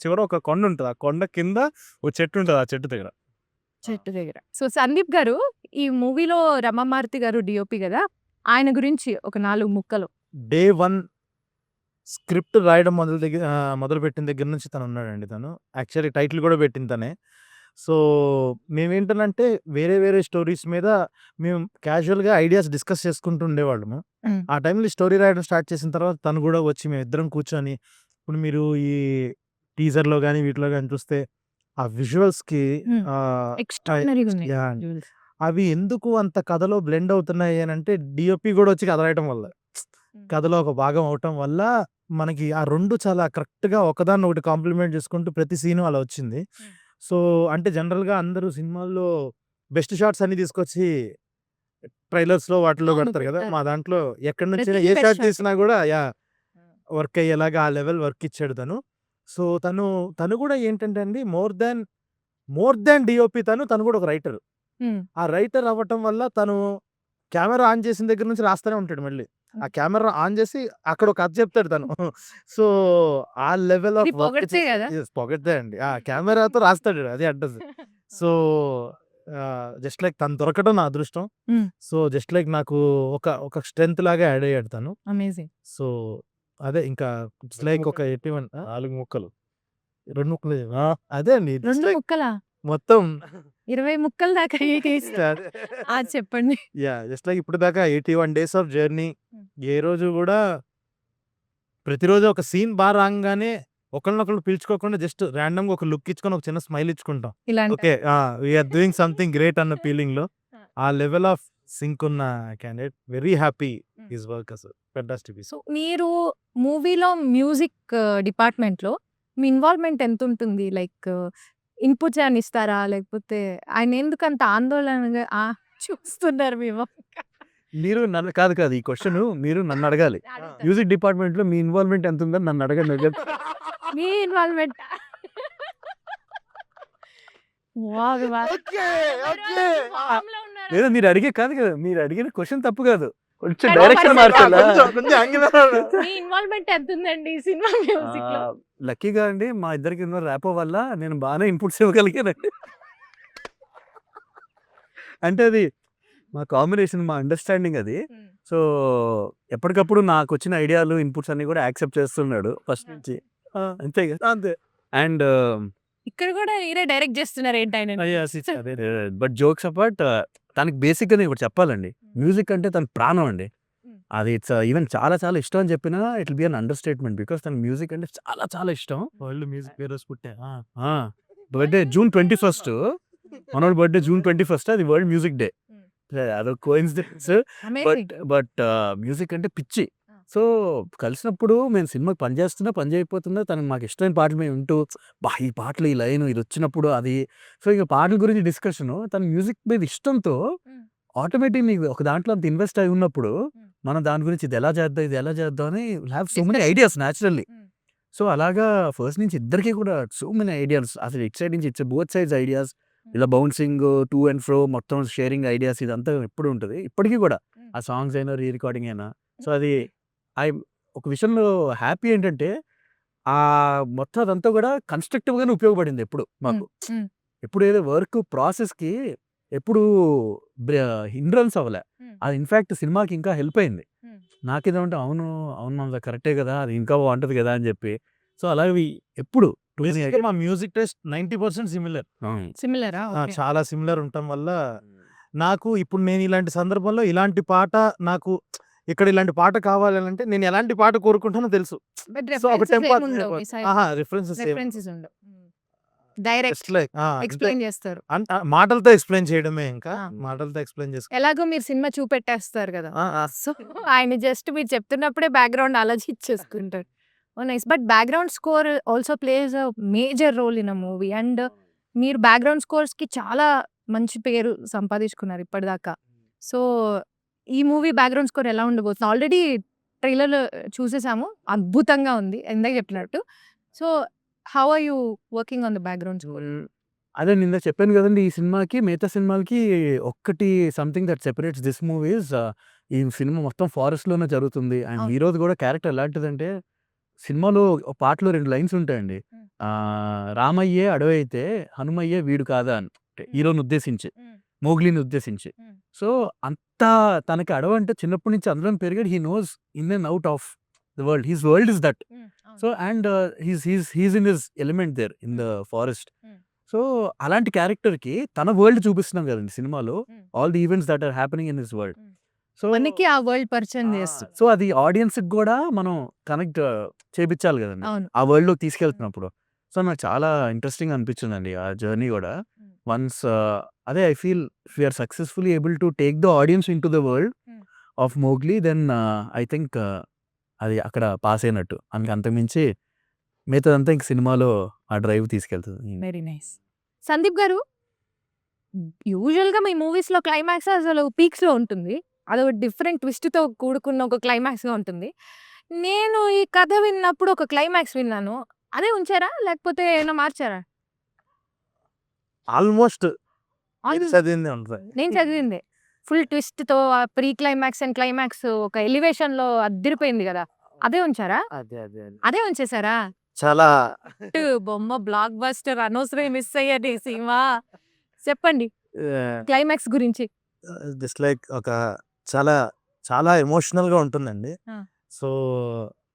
చివర ఒక కొండ ఉంటుంది. ఆ కొండ కింద ఒక చెట్టు ఉంటుంది. ఆ చెట్టు దగ్గర. సో సందీప్ గారు, ఈ మూవీలో రమామారుతి గారు డిఓపి కదా, ఆయన గురించి ఒక 4 ముక్కలు. డే 1 స్క్రిప్ట్ రాయడం మొదలు పెట్టిన దగ్గర నుంచి తను ఉన్నాడండి. తను యాక్చువల్లీ టైటిల్ కూడా పెట్టింది తనే. సో మేమేంటనంటే వేరే స్టోరీస్ మీద మేము క్యాజువల్గా ఐడియాస్ డిస్కస్ చేసుకుంటూ ఉండేవాళ్ళము. ఆ టైంలో స్టోరీ రాయడం స్టార్ట్ చేసిన తర్వాత తను కూడా వచ్చి మేమిద్దరం కూర్చొని, ఇప్పుడు మీరు ఈ టీజర్లో కానీ వీటిలో కానీ చూస్తే ఆ విజువల్స్కి ఎక్స్ట్రాడినరీగా ఉన్నాయి. అవి ఎందుకు అంత కథలో బ్లెండ్ అవుతున్నాయి అని అంటే డిఓపి కూడా వచ్చి కథ రాయటం వల్ల, కథలో ఒక భాగం అవటం వల్ల మనకి ఆ 2 చాలా కరెక్ట్గా ఒకదాన్ని ఒకటి కాంప్లిమెంట్ చేసుకుంటూ ప్రతి సీను అలా వచ్చింది. సో అంటే జనరల్గా అందరూ సినిమాల్లో బెస్ట్ షాట్స్ అన్ని తీసుకొచ్చి ట్రైలర్స్లో వాటిల్లో అవును, పెడతారు కదా. పెడతారు. మా దాంట్లో ఎక్కడి నుంచి ప్రతిదీ ఏ best షాట్ shot. తీసినా కూడా వర్క్ అయ్యేలాగా ఆ లెవెల్ వర్క్ ఇచ్చాడు తను. సో తను కూడా ఏంటంటే అండి, మోర్ దాన్ డిఓపి తను కూడా ఒక రైటర్. ఆ రైటర్ అవ్వటం వల్ల తను కెమెరా ఆన్ చేసిన దగ్గర నుంచి రాస్తూనే ఉంటాడు. మళ్ళీ ఆ కెమెరా ఆన్ చేసి అక్కడ ఒక కథ చెప్తాడు తను. సో ఆ లెవెల్ ఆఫ్ పొగడితే కదా. పొగడ్తే అండి. ఆ కెమెరాతో రాస్తాడు, అది అడ్రస్. సో జస్ట్ లైక్ తను దొరకడం నా అదృష్టం. సో జస్ట్ లైక్ నాకు ఒక స్ట్రెంత్ లాగా యాడ్ అయ్యాడు తను. అమేజింగ్. సో అదే ఇంకా లైక్ ఒక 4 ముక్కలు 2 ముక్కలు అదే అండి. 2 ముక్కలా? మొత్తం 20 ముక్కల దాకా చెప్పండి. జస్ట్ లైక్ ఇప్పుడు దాకా 81 days ఆఫ్ జర్నీ. ఏ రోజు కూడా ప్రతిరోజు ఒక సీన్ బాగా రాగానే ఒకళ్ళనొకళ్ళు పిలుచుకోకుండా జస్ట్ ర్యాండమ్గా ఒక లుక్ ఇచ్చుకొని ఒక చిన్న స్మైల్ ఇచ్చుకుంటాం. ఇలాంటి okay we are doing something great అన్న ఫీలింగ్ లో ఆ లెవెల్ ఆఫ్ సింక్ ఉన్న candidate. Very happy his work అసలు ఫెంటాస్టిక్. సో మీరు మూవీలో మ్యూజిక్ డిపార్ట్మెంట్లో మీ ఇన్వాల్వ్మెంట్ ఎంత ఉంటుంది? లైక్ ఇన్పుట్స్ అని ఇస్తారా, లేకపోతే ఆయన ఎందుకు అంత ఆందోళనగా చూస్తున్నారు మేము? మీరు నన్ను కాదు ఈ క్వశ్చన్ మీరు నన్ను అడగాలి. మ్యూజిక్ డిపార్ట్మెంట్ లో మీ ఇన్వాల్వ్మెంట్ ఎంత ఉందని నన్ను అడగండి. మీ ఇన్వాల్వ్మెంట్ లేదా మీరు అడిగే కాదు కదా, మీరు అడిగిన క్వశ్చన్ తప్పు కాదు, కొంచెం కానీ డైరెక్షన్ కొంచెం మార్చాలి. మీ ఇన్వాల్వ్మెంట్ ఎంత ఉందండి ఈ సినిమా మ్యూజిక్ లో? లక్కీగా అండి మా ఇద్దరికి ఉన్న ర్యాపో వల్ల నేను బాగానే ఇన్పుట్స్ ఇవ్వగలిగానండి. అంటే అది మా కాంబినేషన్, మా అండర్‌స్టాండింగ్ అది. సో, ఎప్పటికప్పుడు నాకొచ్చిన ఐడియాలు, ఇన్‌పుట్స్ అన్నీ కూడా యాక్సెప్ట్ చేస్తున్నాడు ఫస్ట్ నుంచి. అంతే కదా! అంతే. అండ్ ఇక్కడ కూడా మీరే డైరెక్ట్ చేస్తున్నారు ఏంటి ఆయన? అదే. బట్ జోక్స్ అపార్ట్, తనకి బేసిక్‌గా నేను ఒకటి చెప్పాలండి. మ్యూజిక్ అంటే తనకి ప్రాణం అండి. అది ఇట్స్ ఈవెన్ చాలా చాలా ఇష్టం అని చెప్పినా it will be an understatement. Because తనకి మ్యూజిక్ అంటే చాలా చాలా ఇష్టం. వరల్డ్ మ్యూజిక్ ఏ రోజు పుట్టా. Birthday June 21. మనోడి బర్త్‌డే June 21. అది వరల్డ్ మ్యూజిక్ డే. అదొక కోయిన్సిడెన్స్. అమేజింగ్. బట్ మ్యూజిక్ అంటే పిచ్చి. సో, కలిసినప్పుడు మేము సినిమాకి పని చేస్తున్నా, పని చేయకపోతున్నా తనకి మాకు ఇష్టమైన పాటలు మేము వింటూ, ఈ పాటలు, ఈ లైన్ ఇది వచ్చినప్పుడు అది. సో, ఇక పాటల గురించి డిస్కషను. తన మ్యూజిక్ మీద ఇష్టంతో ఆటోమేటిక్ నీకు ఒక దాంట్లో అంత ఇన్వెస్ట్ అయి ఉన్నప్పుడు మనం దాని గురించి ఇది ఎలా చేద్దాం, ఇది ఎలా చేద్దాం అని have so many ideas naturally. So, అలాగా ఫస్ట్ నుంచి ఇద్దరికి కూడా సో మెనీ ఐడియాస్. అసలు ఇట్ సైడ్ నుంచి బోత్ సైడ్స్ ఐడియాస్. ఇలా బౌన్సింగ్ టు అండ్ ఫ్రో మొత్తం షేరింగ్ ఐడియాస్ ఇదంతా ఎప్పుడు ఉంటుంది. ఇప్పటికీ కూడా ఆ సాంగ్స్ అయినా, రీ రికార్డింగ్ అయినా. సో, అది ఒక విషయంలో హ్యాపీ ఏంటంటే మొత్తం అదంతా కూడా కన్‌స్ట్రక్టివ్‌గానే ఉపయోగపడింది ఎప్పుడు మాకు. ఎప్పుడు ఏదో వర్క్ ప్రాసెస్‌కి ఎప్పుడు హిండ్రన్స్ అవ్వలే. అది ఇన్‌ఫాక్ట్ సినిమాకి ఇంకా హెల్ప్ అయింది. నాకేదంటే అవును మనది కరెక్టే కదా! అది ఇంకా బాగుంటది కదా! అని చెప్పి. సో, అలాగే ఎప్పుడు బేసిక్‌గా మా మ్యూజిక్ టేస్ట్ 90% సిమిలర్. సిమిలరా? చాలా సిమిలర్ ఉండటం వల్ల నాకు ఇప్పుడు నేను ఇలాంటి సందర్భంలో ఇలాంటి పాట నాకు ఇక్కడ ఇలాంటి పాట కావాలంటే నేను ఎలాంటి పాట కోరుకుంటానో తెలుసు. సో, ఒక టెంపో రిఫరెన్సెస్ రిఫరెన్సెస్ ఉండవు. డైరెక్ట్ జస్ట్ లైక్ ఎక్స్‌ప్లెయిన్ చేస్తారు. మాటలతో ఎక్స్‌ప్లెయిన్ చేయడమే ఇంకా. ఆ. మాటలతో ఎక్స్‌ప్లెయిన్ చేసుకో ఎలాగో మీరు సినిమా చూపెట్టేస్తారు కదా! ఆ! ఆ! సో, ఆయన జస్ట్ మీరు చెప్తున్నప్పుడే బ్యాక్‌గ్రౌండ్ ఆలోచించేసుకుంటారు. Oh! Nice. But background score also plays a major role in a movie. And మీరు బ్యాక్‌గ్రౌండ్ స్కోర్స్‌కి చాలా మంచి పేరు సంపాదించుకున్నారు ఇప్పటిదాకా. సో, ఈ మూవీ బ్యాక్‌గ్రౌండ్ స్కోర్ ఎలా ఉండబోతుంది? ఆల్రెడీ ట్రైలర్‌లో చూసేసాము. అద్భుతంగా ఉంది. ఇందాక చెప్పినట్టు. So, how are you working on the background score? అదే నేను ఇందాక చెప్పాను కదండీ! ఈ సినిమాకి మిగతా సినిమాలకి ఒక్కటి something that separates this movie is ఈ సినిమా మొత్తం ఫారెస్ట్‌లోనే జరుగుతుంది. అండ్ అవును. హీరోది కూడా క్యారెక్టర్ ఎలాంటిదంటే సినిమాలో ఒక పాటలో 2 లైన్స్ ఉంటాయండి. రామయ్యే అడవైతే హనుమయ్యే వీడు కాదా అని. హీరోని ఉద్దేశించి, మోగ్లీని ఉద్దేశించి. సో, అంత తనకి అడవంటే చిన్నప్పటి నుంచి అందులోనే పెరిగాడు. He knows in and out of the world. His world is that. So, and he's in his element there in the forest. So, అలాంటి క్యారెక్టర్‌కి తన వరల్డ్ చూపిస్తున్నాం కదండీ సినిమాలో. All the events that are happening in his world. So, మనకి ఆ వరల్డ్ పరిచయం చేస్తుంది. సో, అది ఆడియన్స్‌కి కూడా మనం కనెక్ట్ చేపిచ్చాలి కదండీ! అవును. ఆ వరల్డ్‌లోకి తీసుకెళ్తున్నప్పుడు. సో, నాకు చాలా ఇంట్రెస్టింగ్‌గా అనిపించిందండి ఆ జర్నీ కూడా. వన్స్ అదే I feel if we are successfully able to take the audience into the world of Mowgli then I think అది అక్కడ పాస్ అయినట్టు. అంతకుమించి మిగతాదంతా ఇంక సినిమాలో ఆ డ్రైవ్ తీసుకెళ్తది. Very nice. సందీప్ గారు, యూజువల్‌గా మీ మూవీస్‌లో క్లైమాక్స్ అసలు పీక్స్‌లో ఉంటుంది. అదొక డిఫరెంట్ ట్విస్ట్‌తో కూడుకున్న ఒక క్లైమాక్స్‌గా ఉంటుంది. నేను ఈ కథ విన్నప్పుడు ఒక క్లైమాక్స్ విన్నాను. అదే ఉంచారా? లేకపోతే ఏమైనా మార్చారా? ఆల్మోస్ట్ ఆల్ చదివిందే ఉంటది. నేను చదివిందే. ఫుల్ ట్విస్ట్‌తో ప్రీ క్లైమాక్స్ అండ్ క్లైమాక్స్ ఒక ఎలివేషన్‌లో అద్దిరిపోయింది గదా! అదే ఉంచారా? అదే. అదే ఉంచేసారా? చాలా బొమ్మ బ్లాక్ బస్టర్ అనవసరంగా మిస్ అయ్యాను ఈ సినిమా. చెప్పండి క్లైమాక్స్ గురించి. జస్ట్ లైక్ ఒక చాలా చాలా ఎమోషనల్‌గా ఉంటుందండి. ఆ. సో,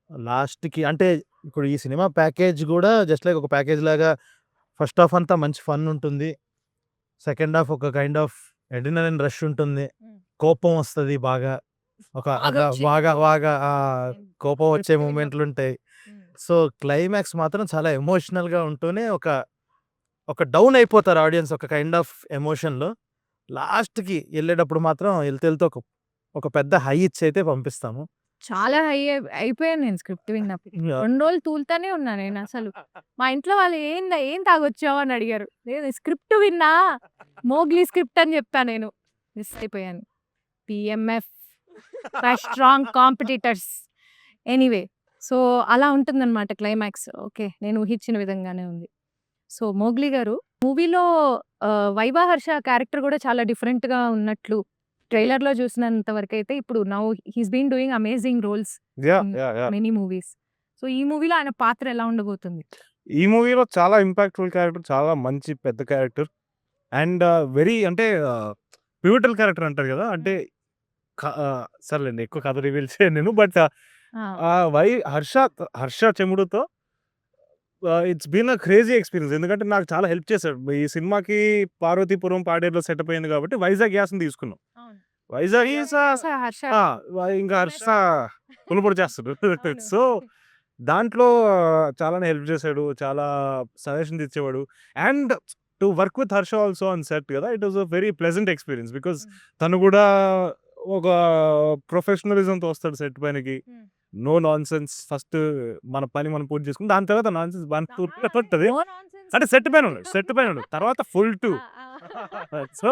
లాస్ట్‌కి అంటే ఇప్పుడు ఈ సినిమా ప్యాకేజ్ గూడా జస్ట్ లైక్ ఒక ప్యాకేజ్ లాగా ఫస్ట్ హాఫ్ అంతా మంచి ఫన్ ఉంటుంది. సెకండ్ హాఫ్ ఒక కైండ్ ఆఫ్ అడ్రినలిన్ రష్ ఉంటుంది. కోపం వస్తది బాగా. ఒక బాగా కోపం వచ్చే మూమెంట్లుంటాయి. సో, క్లైమాక్స్ మాత్రం చాలా ఎమోషనల్‌గా ఉంటూనే ఒక డౌన్ అయిపోతారు ఆడియన్స్ ఒక కైండ్ ఆఫ్ ఎమోషన్‌లో. లాస్ట్‌కి ఎళ్ళేటప్పుడు మాత్రం ఎళ్తూ ఒక పెద్ద హై ఇచ్చైతే పంపిస్తాము. చాలా హై అయిపోయాను నేను స్క్రిప్ట్ విన్నప్పుడు. 2 రోజులు తూలుతానే ఉన్నా నేనసలు. మా ఇంట్లో వాళ్ళు ఏం తాగొచ్చావు అని అడిగారు. నేను స్క్రిప్ట్ విన్నా. మోగ్లీ స్క్రిప్ట్ అని చెప్పా నేను. మిస్ అయిపోయాను. PMF strong competitors. Anyway. So, అలా ఉంటుందన్నమాట క్లైమాక్స్. ఓకే. నేను ఊహించిన విధంగానే ఉంది. సో, మోగ్లీ గారు మూవీలో వైవా హర్ష క్యారెక్టర్ కూడా చాలా డిఫరెంట్‌గా ఉన్నట్లు ట్రైలర్‌లో చూసినంత వరకైతే ఇప్పుడు now he's been doing amazing roles yeah! Many movies. So, ఈ మూవీలో ఆయన పాత్ర ఎలా ఉండబోతుంది? ఈ మూవీలో చాలా ఇంపాక్ట్‌ఫుల్ క్యారెక్టర్. చాలా మంచి పెద్ద క్యారెక్టర్. అండ్ వెరీ అంటే పివటల్ క్యారెక్టర్ అంటారు కదా, అంటే సర్లేండి ఎక్కువ కథ రివీల్ చేయను నేను. బట్ హర్ష చెముడుతో it's been a crazy experience. ఎందుకంటే నాకు చాలా హెల్ప్ చేశాడు. ఈ సినిమాకి పార్వతీపురం పాడేరులో సెటప్ అయింది కాబట్టి వైజాగ్ గ్యాస్ని తీసుకున్నాం. వైజాగ్ హర్ష ఇంకా హర్ష పులుపొడి చేస్తాడు. సో దాంట్లో చాలానే హెల్ప్ చేశాడు, చాలా సజెషన్స్ ఇచ్చేవాడు. And to work with Harsha also on set కదా, it was a very pleasant experience. Because తను కూడా ఒక ప్రొఫెషనలిజంతో వస్తాడు సెట్ పైనకి. నో నాన్ సెన్స్, ఫస్ట్ మన పని మనం పూర్తి చేసుకుని దాని తర్వాత నాన్ సెన్స్ ఉంటుంది. అంటే సెట్ పైన ఉన్నాడు తర్వాత ఫుల్ టు. సో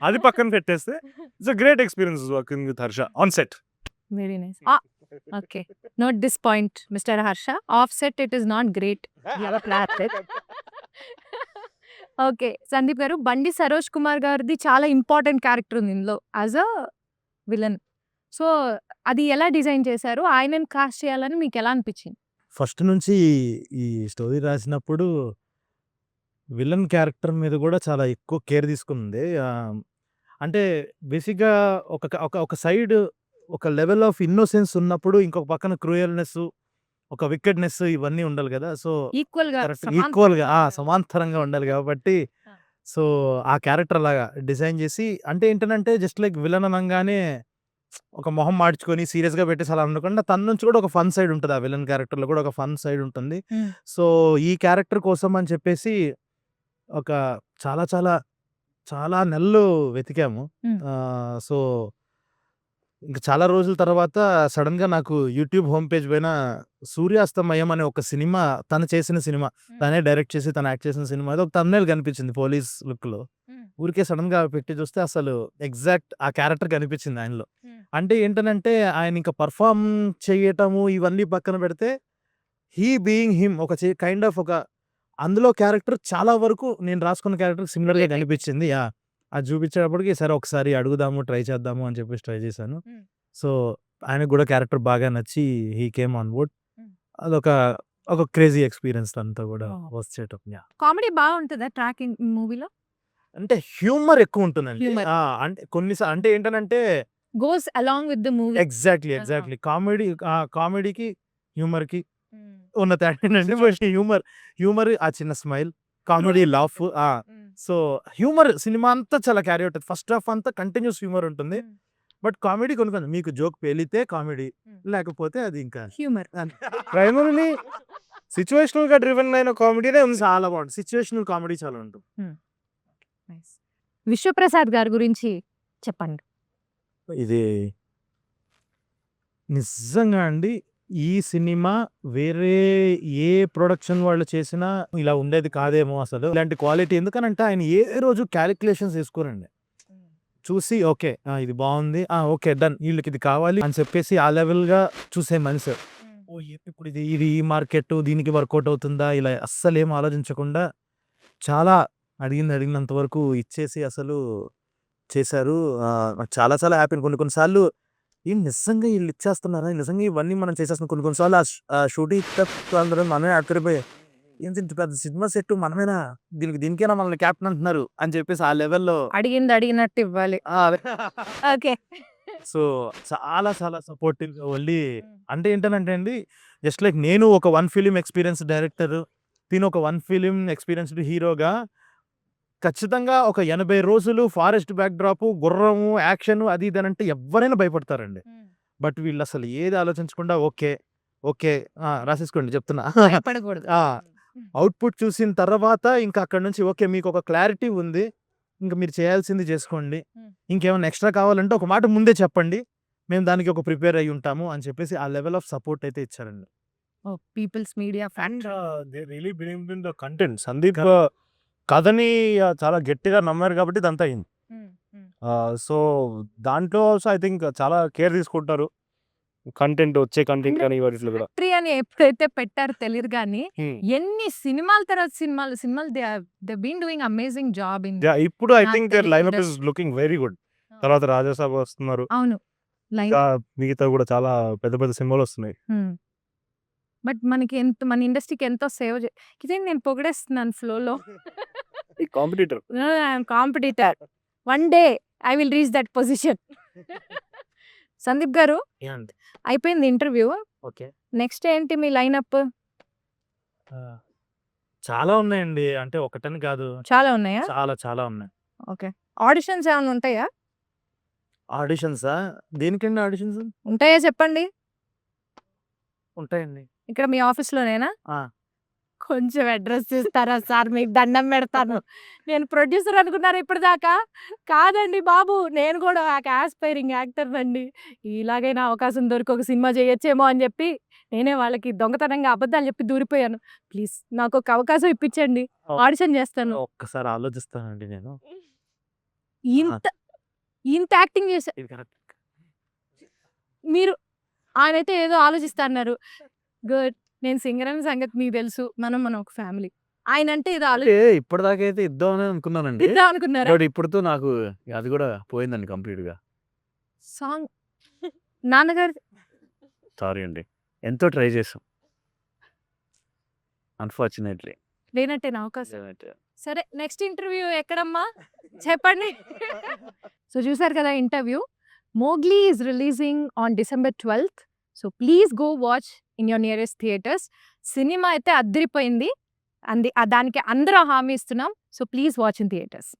అది పక్కన పెట్టేస్తే it's a great experience working with Harsha on set. Very nice. Okay, note this point mister Harsha. Of set it is not great. Okay, Sandeep గారు, బండి సరోజ్ కుమార్ గారిది చాలా ఇంపార్టెంట్ క్యారెక్టర్ ఉంది ఇందులో యాజ్ అ విలన్. సో అది ఎలా డిజైన్ చేశారు? ఆయనని కాస్ట్ చేయాలని మీకు ఎలా అనిపించింది? ఫస్ట్ నుంచి ఈ స్టోరీ రాసినప్పుడు విలన్ క్యారెక్టర్ మీద కూడా చాలా ఎక్కువ కేర్ తీసుకుంది. అంటే బేసిక్గా ఒక ఒక సైడ్ ఒక లెవెల్ ఆఫ్ ఇన్నోసెన్స్ ఉన్నప్పుడు ఇంకొక పక్కన క్రూయల్నెస్, ఒక వికెడ్నెస్ ఇవన్నీ ఉండాలి కదా. సో ఈక్వల్ గా ఈక్వల్గా సమాంతరంగా ఉండాలి కాబట్టి సో ఆ క్యారెక్టర్ లాగా డిజైన్ చేసి, అంటే ఏంటంటే జస్ట్ లైక్ విలన్ అనగానే ఒక మొహం మార్చుకొని సీరియస్గా పెట్టేసి అలా అనుకుండా తన నుంచి కూడా ఒక ఫన్ సైడ్ ఉంటుంది. ఆ విలన్ క్యారెక్టర్లో కూడా ఒక ఫన్ సైడ్ ఉంటుంది. సో ఈ క్యారెక్టర్ కోసం అని చెప్పేసి ఒక చాలా చాలా చాలా నెలలు వెతికాము. సో ఇంకా చాలా రోజుల తర్వాత సడన్గా నాకు యూట్యూబ్ హోమ్ పేజ్ పైన సూర్యాస్తమయం అనే ఒక సినిమా, తను చేసిన సినిమా, తనే డైరెక్ట్ చేసి తను యాక్ట్ చేసిన సినిమా, అది ఒక thumbnail కనిపించింది పోలీస్ లుక్లో. ఊరికే సడన్గా పెట్టి చూస్తే అసలు ఎగ్జాక్ట్ ఆ క్యారెక్టర్ కనిపించింది ఆయనలో. అంటే ఏంటనంటే ఆయన ఇంకా పర్ఫామ్ చేయటము ఇవన్నీ పక్కన పెడితే హీ బీయింగ్ హిమ్ ఒక కైండ్ ఆఫ్ ఒక అందులో క్యారెక్టర్ చాలా వరకు నేను రాసుకున్న క్యారెక్టర్ సిమిలర్గా కనిపించింది. అది చూపించేటప్పటికి సరే ఒకసారి అడుగుదాము, ట్రై చేద్దాము అని చెప్పేసి ట్రై చేశాను. సో ఆయనకు కూడా క్యారెక్టర్ బాగా నచ్చి హీ కేమ్ ఆన్ బోర్డ్. అదొక ఒక క్రేజీ ఎక్స్పీరియన్స్ అంతా కూడా వచ్చేటం. కామెడీ బాగుంటుందా ట్రాకింగ్ మూవీలో? అంటే హ్యూమర్ ఎక్కువ ఉంటుందండి. Humor. అంటే కొన్నిసార్లు అంటే ఏంటంటే goes along with the movie. Exactly కామెడీకి హ్యూమర్కి ఉన్న తేడా ఏంటంటే ఫస్ట్ హ్యూమర్ ఆ చిన్న smile, comedy laugh. So humour సినిమా అంతా చాలా క్యారీ అవుతుంది. ఫస్ట్ హాఫ్ అంతా కంటిన్యూస్ హ్యూమర్ ఉంటుంది. బట్ కామెడీ కొన్ని మీకు జోక్ పేలితే కామెడీ, లేకపోతే అది ఇంకా హ్యూమర్. ప్రైమరీలీ సిచ్యువేషనల్ గా డ్రివెన్ అయిన కామెడీనే ఉంది. చాలా బాగుంటుంది. సిచ్యువేషనల్ కామెడీ చాలా ఉంటుంది. విశ్వప్రసాద్ గారి గురించి చెప్పండి. ఇది నిజంగా అండి, ఈ సినిమా వేరే ఏ ప్రొడక్షన్ వాళ్ళు చేసినా ఇలా ఉండేది కాదేమో అసలు. ఇలాంటి క్వాలిటీ ఎందుకనంటే ఆయన ఏ రోజు క్యాలిక్యులేషన్స్ వేసుకోరండి. చూసి ఓకే ఇది బాగుంది, ఓకే డన్, వీళ్ళకి ఇది కావాలి అని చెప్పేసి ఆ లెవెల్గా చూసే మనిషి. ఇప్పుడు ఇది ఈ మార్కెట్ దీనికి వర్కౌట్ అవుతుందా ఇలా అస్సలు ఏం ఆలోచించకుండా చాలా అడిగినంత వరకు ఇచ్చేసి అసలు చేశారు. నాకు చాలా చాలా హ్యాపీ. కొన్నిసార్లు నిజంగా వీళ్ళు ఇచ్చేస్తున్నారా, నిజంగా ఇవన్నీ మనం చేసేస్తున్నాం. కొన్నిసార్లు ఆ షూటింగ్ అందరూ మనమే ఆశ్చర్యపోయి ఏంటి ఇంత పెద్ద సినిమా సెట్ మనమేనా, దీనికైనా మనల్ని క్యాప్టెన్ అంటున్నారు అని చెప్పేసి ఆ లెవెల్లో అడిగింది అడిగినట్టు ఇవ్వాలి. ఓకే. సో చాలా చాలా సపోర్టివ్గా వెళ్ళి, అంటే ఏంటంటే అండి జస్ట్ లైక్ నేను ఒక 1 ఫిలిం ఎక్స్పీరియన్స్ డైరెక్టర్, తిను ఒక 1 ఫిలిం ఎక్స్పీరియన్స్డ్ హీరోగా ఖచ్చితంగా ఒక 80 రోజులు ఫారెస్ట్ బ్యాక్ డ్రాప్, గుర్రము, యాక్షన్ అది ఇది అంటే ఎవరైనా భయపడతారండి. బట్ వీళ్ళు అసలు ఏది ఆలోచించకుండా ఓకే రాసేసుకోండి చెప్తున్నా. భయపడకూడదు. అవుట్పుట్ చూసిన తర్వాత ఇంకా అక్కడ నుంచి ఓకే మీకు ఒక క్లారిటీ ఉంది, ఇంకా మీరు చేయాల్సింది చేసుకోండి, ఇంకేమైనా ఎక్స్ట్రా కావాలంటే ఒక మాట ముందే చెప్పండి, మేము దానికి ఒక ప్రిపేర్ అయ్యి ఉంటాము అని చెప్పేసి ఆ లెవెల్ ఆఫ్ సపోర్ట్ అయితే ఇచ్చారండి. People's Media and they really believed in the content. Sandeep కథని చాలా గట్టిగా నమ్మారు కాబట్టి ఇదంతా అయింది. సో దాంట్లో ఆల్సో ఐ థింక్ చాలా కేర్ తీసుకుంటారు. వచ్చే కంటెంట్ కానీ వాటిలో కూడా. ట్రీ అని ఎప్పుడైతే పెట్టారో తెలియదు కానీ ఎన్ని సినిమాల తర్వాత సినిమాలు they been doing amazing job in. ఇప్పుడు I think their lineup is looking very good. తర్వాత రాజాసాబ్ వస్తున్నారు. అవును, మిగతా కూడా చాలా పెద్ద పెద్ద సినిమాలు వస్తున్నాయి. బట్ మనకి మన ఇండస్ట్రీకి ఎంతో సేవ్ ఇదే నేను పొగిడేస్తున్నాను ఫ్లోలో. Competitor. Competitor one day I will reach that position. Sandeep గారు అయిపోయింది ఇంటర్వ్యూ. ఓకే. నెక్స్ట్ ఏంటి మీ లైనప్? చాలా ఉన్నాయండి. అంటే ఒకటని కాదు. చాలా ఉన్నాయా? చాలా చాలా ఉన్నాయి. ఓకే. ఆడిషన్స్ ఏమైనా ఉంటాయా? ఆడిషన్సా? దేనికండి ఆడిషన్స్? ఉంటాయా చెప్పండి. ఉంటాయండి. ఇక్కడ మీ ఆఫీస్‌లోనేనా? ఆ! కొంచెం అడ్రెస్ ఇస్తారా సార్? మీకు దండం పెడతాను. నేను ప్రొడ్యూసర్ అనుకున్నారా ఇప్పటిదాకా? కాదండి బాబు. నేను కూడా ఒక యాస్పైరింగ్ యాక్టర్‌నండి. ఇలాగైనా అవకాశం దొరికి ఒక సినిమా చేయొచ్చేమో అని చెప్పి నేనే వాళ్ళకి దొంగతనంగా అబద్ధాలు చెప్పి దూరిపోయాను. ప్లీజ్ నాకొక అవకాశం ఇప్పించండి. ఆడిషన్ చేస్తాను. ఒక్కసారి ఆలోచిస్తానండి నేను. ఇంత ఇంత యాక్టింగ్ చేశా ఇది కరెక్ట్. మీరు ఆయనైతే ఏదో ఆలోచిస్తా అన్నారు. గుడ్. నేను సింగర్ అనే సంగతి మీకు తెలుసు. మనం ఒక ఫ్యామిలీ. ఆయనంటే ఏదో అంటే ఇప్పటిదాకా అయితే ఇద్దామని అనుకున్నానండి. ఆలోచిద్దాం అనుకున్నారా? బట్ ఇప్పుడుతో నాకు అది కూడా పోయిందండి కంప్లీట్‌గా. సాంగ్ నాన్నగారు సారీ అండి. ఎంతో ట్రై చేసాం. అన్‌ఫార్చునేట్‌లీ. లేనట్టే నా అవకాశం. సరే నెక్స్ట్ ఇంటర్వ్యూ ఎక్కడమ్మా? చెప్పండి. సో చూసారు కదా interview. Mowgli is releasing on December 12th. So please go watch in your nearest theatres. Cinema అయితే అద్దిరిపోయింది. దానికి అందరం హామీ ఇస్తున్నాం. So please watch in theatres.